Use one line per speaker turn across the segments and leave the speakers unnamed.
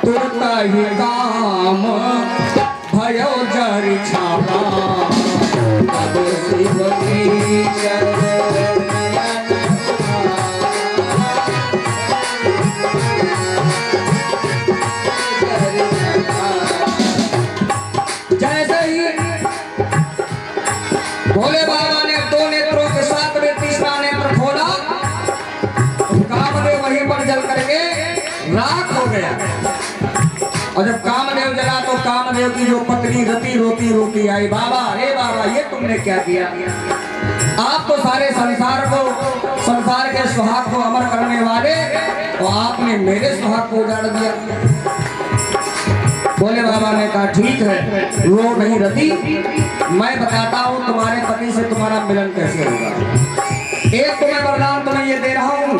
तुरता ही काम भयो जरी छापा अब शिव की चरण भोले बाबा ने दो नेत्रों के साथ में तीसरा नेत्र खोला, कामदेव वहीं पर जल करके राख हो गया। और जब कामदेव जला तो कामदेव की जो पत्नी रति रोती रोती आई, बाबा हे बाबा ये तुमने क्या किया? आप तो सारे संसार को, संसार के सुहाग को अमर करने वाले, तो आपने मेरे सुहाग को उजाड़ दिया। भोले बाबा ने कहा ठीक है, रो नहीं रति, मैं बताता हूँ तुम्हारे पति से तुम्हारा मिलन कैसे होगा। एक तुम्हें वरदान तुम्हें ये दे रहा हूँ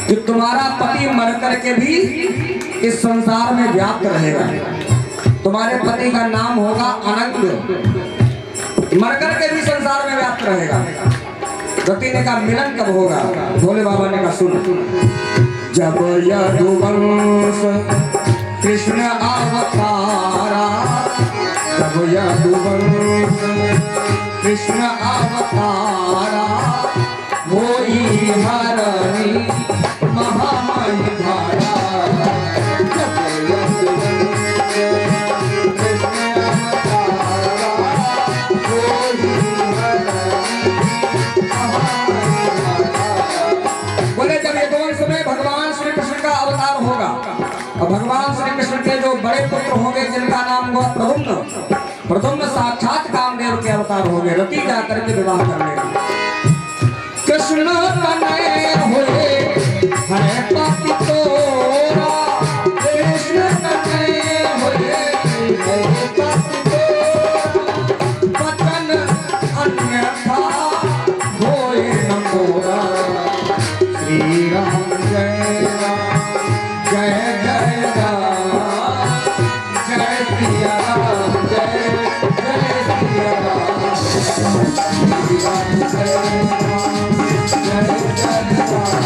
कि तुम्हारा पति मर करके भी इस संसार में व्याप्त रहेगा। तुम्हारे पति का नाम होगा अनंत, मर करके भी संसार में व्याप्त रहेगा। रति ने कहा मिलन कब होगा? भोले बाबा ने कहा सुन, जब यदुवंश कृष्ण अवतारा, जब यदुवंश कृष्ण अवतारा, होई हरणी महामाई धारा। जब यदुवंश कृष्ण अवतारा, होई हरणी महामाई धारा। बोले जब यदुवंश में भगवान श्री कृष्ण का अवतार होगा, और भगवान श्री कृष्ण के जो बड़े पुत्र होंगे जिनका नाम हुआ प्रद्युम्न, प्रद्युम्न साक्षात कामदेव के अवतार होंगे। रति जाकर के विवाह कर लेगा। कृष्ण तनय हुए हरे पति तोरा, कृष्ण तनय हुए हरे पति तोरा, वचन अन्यथा होए न मोरा। श्री राम जय राम जय जय राम, जय सिया राम जय जय सिया राम, श्री राम जय राम जय जय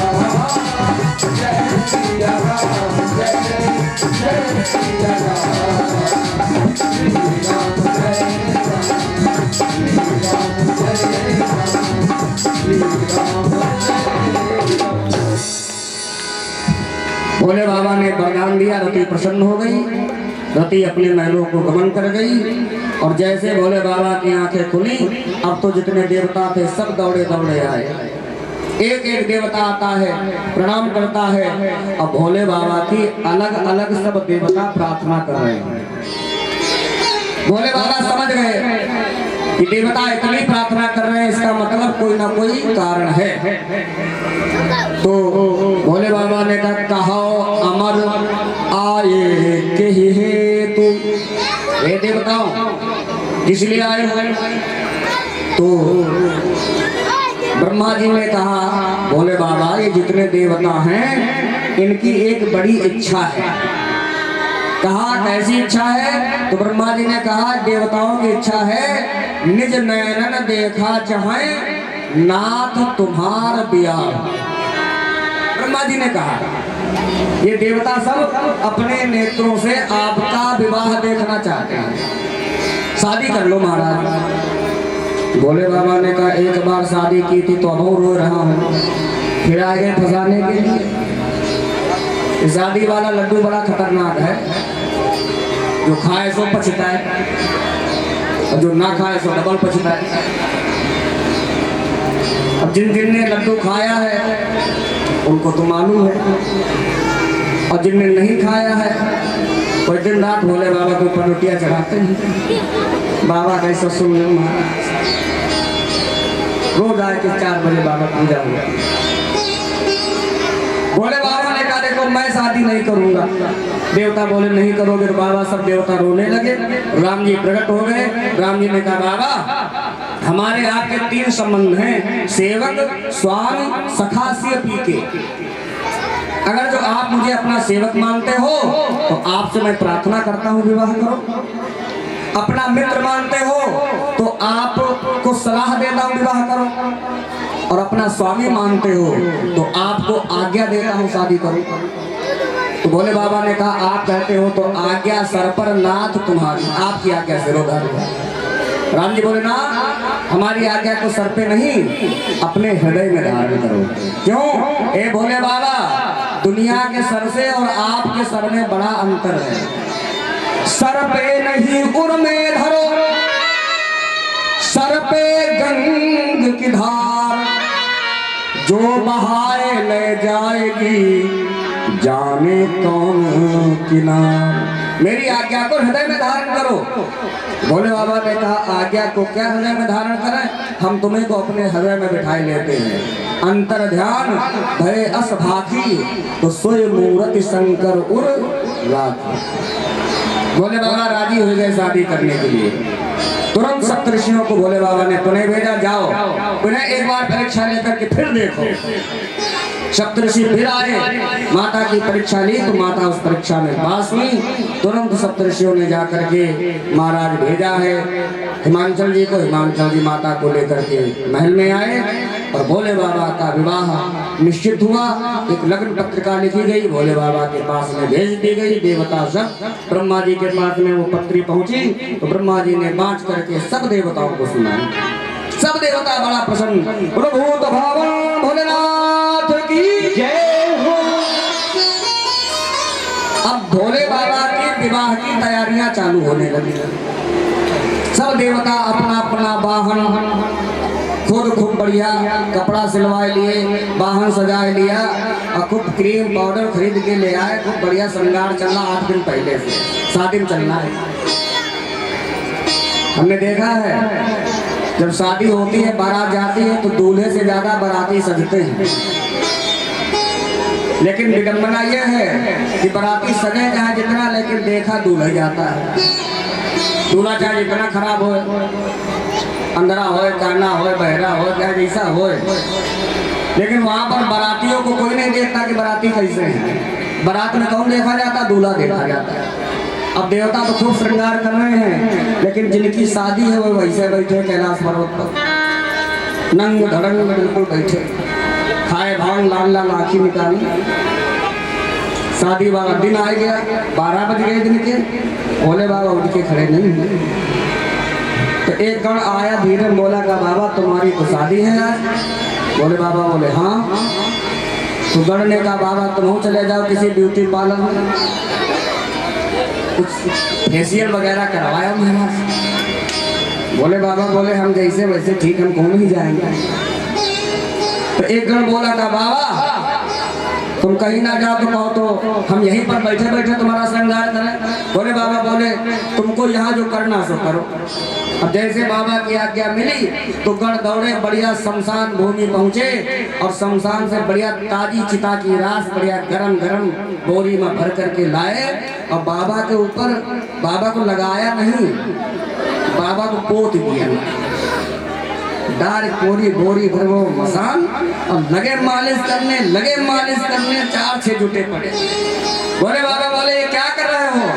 राम, जय सिया राम जय जय सिया राम, श्री राम जय राम, श्री राम जय राम, श्री राम जय राम। भोले बाबा ने वरदान दिया, रति प्रसन्न हो गई। रति अपने महलों को गमन कर गई। और जैसे भोले बाबा की आंखें खुली, अब तो जितने देवता थे सब दौड़े दौड़े आए। एक एक देवता आता है, प्रणाम करता है। अब भोले बाबा की अलग अलग सब देवता प्रार्थना कर रहे हैं। भोले बाबा समझ गए कि देवता इतनी प्रार्थना कर रहे हैं, इसका मतलब कोई ना कोई कारण है। तो भोले बाबा ने कहा अमर आए के हेतु, हे देवताओं इसलिए आए हुए। तो ब्रह्मा जी ने कहा भोले बाबा ये जितने देवता हैं इनकी एक बड़ी इच्छा है। कहा कैसी इच्छा है? तो ब्रह्मा जी ने कहा देवताओं की इच्छा है निज नयनन देखा चाहे नाथ तुम्हार ब्याह। ब्रह्मा जी ने कहा ये देवता सब अपने नेत्रों से आपका विवाह देखना चाहते हैं, शादी कर लो महाराज। भोले बाबा ने कहा एक बार शादी की थी तो अब रो रहा हूँ, फिर आगे फंसाने के लिए। शादी वाला लड्डू बड़ा खतरनाक है, जो खाए सो पछताए और जो ना खाए सो डबल पछताए। अब जिन जिन ने लड्डू खाया है उनको तो मालूम है, और जिनने नहीं खाया है वो दिन रात भोले बाबा को पनोटियाँ चढ़ाते हैं। बाबा कैसा सुन लो महाराज, रोज आए कि 4 बजे बाबा पूजा हुआ। भोले बाबा ने कहा देखो मैं शादी नहीं करूंगा। देवता बोले नहीं करोगे तो बाबा सब देवता रोने लगे। राम जी प्रकट हो गए। राम जी ने कहा बाबा हमारे आपके 3 संबंध हैं, सेवक स्वामी सखा से पी के। अगर जो आप मुझे अपना सेवक मानते हो तो आपसे मैं प्रार्थना करता हूँ विवाह करो। अपना मित्र मानते हो तो आपको सलाह देता हूँ विवाह करो। और अपना स्वामी मानते हो तो आपको आज्ञा देता हूँ शादी करो। तो भोले बाबा ने कहा आप कहते हो तो आज्ञा सर पर नाथ तुम्हारी, आपकी आज्ञा सिरोधार। राम जी बोले ना, हमारी आज्ञा को सर पे नहीं अपने हृदय में धारण करो। क्यों? ए भोले बाबा, दुनिया के सर से और आपके सर में बड़ा अंतर है। सर पे नहीं उर में धरो, सर पे गंग की धार, जो बहाए ले जाएगी जाने कौन किनार। मेरी आज्ञा को हृदय में धारण करो। भोले बाबा ने कहा आज्ञा को क्या हृदय में धारण करें, हम तुम्हें को अपने हृदय में बिठाई लेते हैं। अंतर ध्यान भय अस भाती, तो सोय मूर्ति शंकर उर राखी। भोले बाबा राजी हो गए शादी करने के लिए। तुरंत सप्तऋषियों को भोले बाबा ने पुनः भेजा, जाओ पुनः एक बार परीक्षा लेकर के फिर देखो। सप्तऋषि फिर आए, माता की परीक्षा ली तो माता उस परीक्षा में पास हुई। तुरंत सप्तऋषियों ने जाकर के महाराज भेजा है हिमांचल जी को। हिमांचल जी माता को लेकर के महल में आए और भोले बाबा का विवाह निश्चित हुआ। एक लग्न पत्रिका लिखी गई, भोले बाबा के पास में भेज दी गई। देवता सब ब्रह्मा जी के पास में वो पत्री पहुंची तो ब्रह्मा जी ने बांट करके सब देवताओं को सुनाई। सब देवता बड़ा प्रसन्न, प्रभूत भावन भोलेनाथ की जय हो। अब भोले बाबा के विवाह की तैयारियां चालू होने लगी। सब देवता अपना अपना वाहन खुद खूब बढ़िया कपड़ा सिलवाए लिए, वाहन सजाए लिया और खूब क्रीम पाउडर खरीद के ले आए। खूब बढ़िया श्रृंगार चलना 8 दिन पहले से, 7 दिन चलना है। हमने देखा है जब शादी होती है, बारात जाती है तो दूल्हे से ज्यादा बाराती सजते हैं। लेकिन विडंबना यह है कि बाराती सजे चाहे जितना, लेकिन देखा दूल्हा जाता है। दूल्हा चाहे जितना खराब हो, अंधरा हो, काना हो, बहरा हो, चाहे जैसा हो, लेकिन वहां पर बारातियों को कोई नहीं देखता कि बाराती कैसे हैं। बारात में कौन देखा जाता? दूल्हा देखा जाता है। अब देवता तो खूब श्रृंगार कर रहे हैं, लेकिन जिनकी शादी है वो वैसे बैठे कैलाश पर्वत पर नंग धड़ंग बिल्कुल बैठे, खाए भांग लाल लाल आँखी निकाली। शादी वाला दिन आ गया, 12 बज गए दिन के। भोले बाबा उठ के खड़े नहीं हुए तो एक गण आया, धीरे बोला का बाबा तुम्हारी तो शादी है आज। भोले बाबा बोले हाँ। तो गण ने कहा बाबा तुम चले जाओ किसी ब्यूटी पार्लर में, कुछ फेशियल वगैरह करवाया महाराज। बोले बाबा बोले हम जैसे वैसे ठीक, हम कौन ही जाएंगे। तो एक गण बोला था बाबा तुम कहीं ना जाओ तो कहो तो हम यहीं पर बैठे बैठे तुम्हारा श्रृंगार करें। बोले बाबा बोले तुमको यहाँ जो करना सो करो। अब जैसे बाबा की आज्ञा मिली तो गण दौड़े, बढ़िया शमशान भूमि पहुँचे और शमशान से बढ़िया ताजी चिता की रास बढ़िया गरम गरम बोरी में भर करके लाए और बाबा के ऊपर, बाबा को लगाया नहीं, बाबा को पोत दिया। डार पूरी बोरी भर वो मसान और लगे मालिश करने 4-6 जुटे पड़े। बोले बाबा बोले ये क्या कर रहे हो?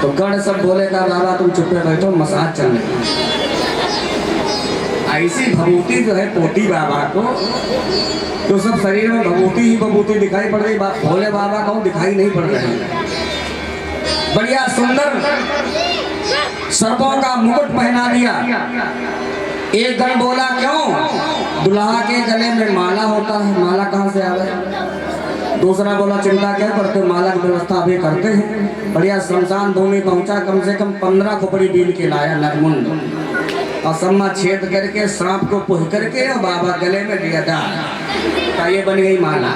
तो गण सब बोले का बाबा तुम चुप बैठो, मसाज चल रही। ऐसी भभूति जो है पोती बाबा को, तो सब शरीर में भभूति ही भभूति दिखाई पड़ रही। भोले बाबा को दिखाई नहीं पड़ रहे। बढ़िया सुंदर सर्पों का मुकुट पहना दिया। एक गण बोला क्यों? दुल्हा के गले में माला होता है, माला कहाँ से आ गई? दूसरा बोला चिंता क्या करते, माला की व्यवस्था अभी करते हैं। बढ़िया शमशान भूमि पहुंचा, कम से कम 15 खोपड़ी बीन के लाया नरमुंड और सम्मा छेद करके सांप को पुह करके और बाबा गले में दिया डाल, ये बन गई माला।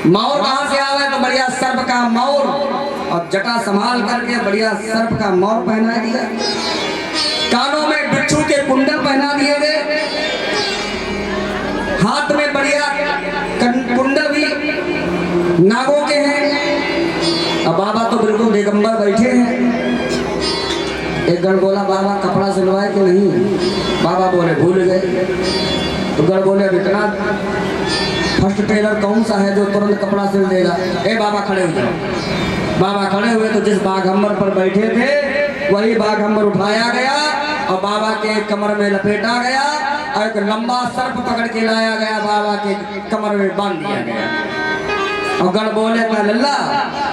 मौर कहाँ से आ गए? तो बढ़िया सर्प का मौर और जटा संभाल करके बढ़िया सर्प का मौर पहना दिया। कानों में बिच्छू के कुंडल पहना दिए गए, हाथ में बढ़िया कुंडल भी नागों के हैं। अब बाबा तो बिल्कुल दिगंबर बैठे हैं। एक गण बोला बाबा कपड़ा सिलवाए कि नहीं? बाबा बोले भूल गए। तो गण बोले अब इतना फर्स्ट टेलर कौन सा है जो तुरंत कपड़ा सिल देगा? ए बाबा खड़े हुए। बाबा खड़े हुए तो जिस बाघंबर पर बैठे थे वही बाघंबर उठाया गया और बाबा के कमर में लपेटा गया और एक लंबा सर्प पकड़ के लाया गया, बाबा के कमर में बांध दिया गया। अगर बोले का लल्ला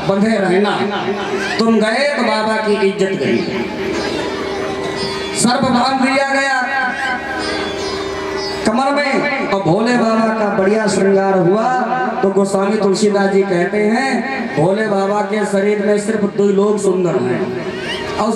बंधे रहना, तुम गए तो बाबा की इज्जत गई। सर्प बांध दिया गया कमर में और भोले बाबा का बढ़िया श्रृंगार हुआ। तो गोस्वामी तुलसीदास जी कहते हैं भोले बाबा के शरीर में सिर्फ 2 लोग सुंदर हैं,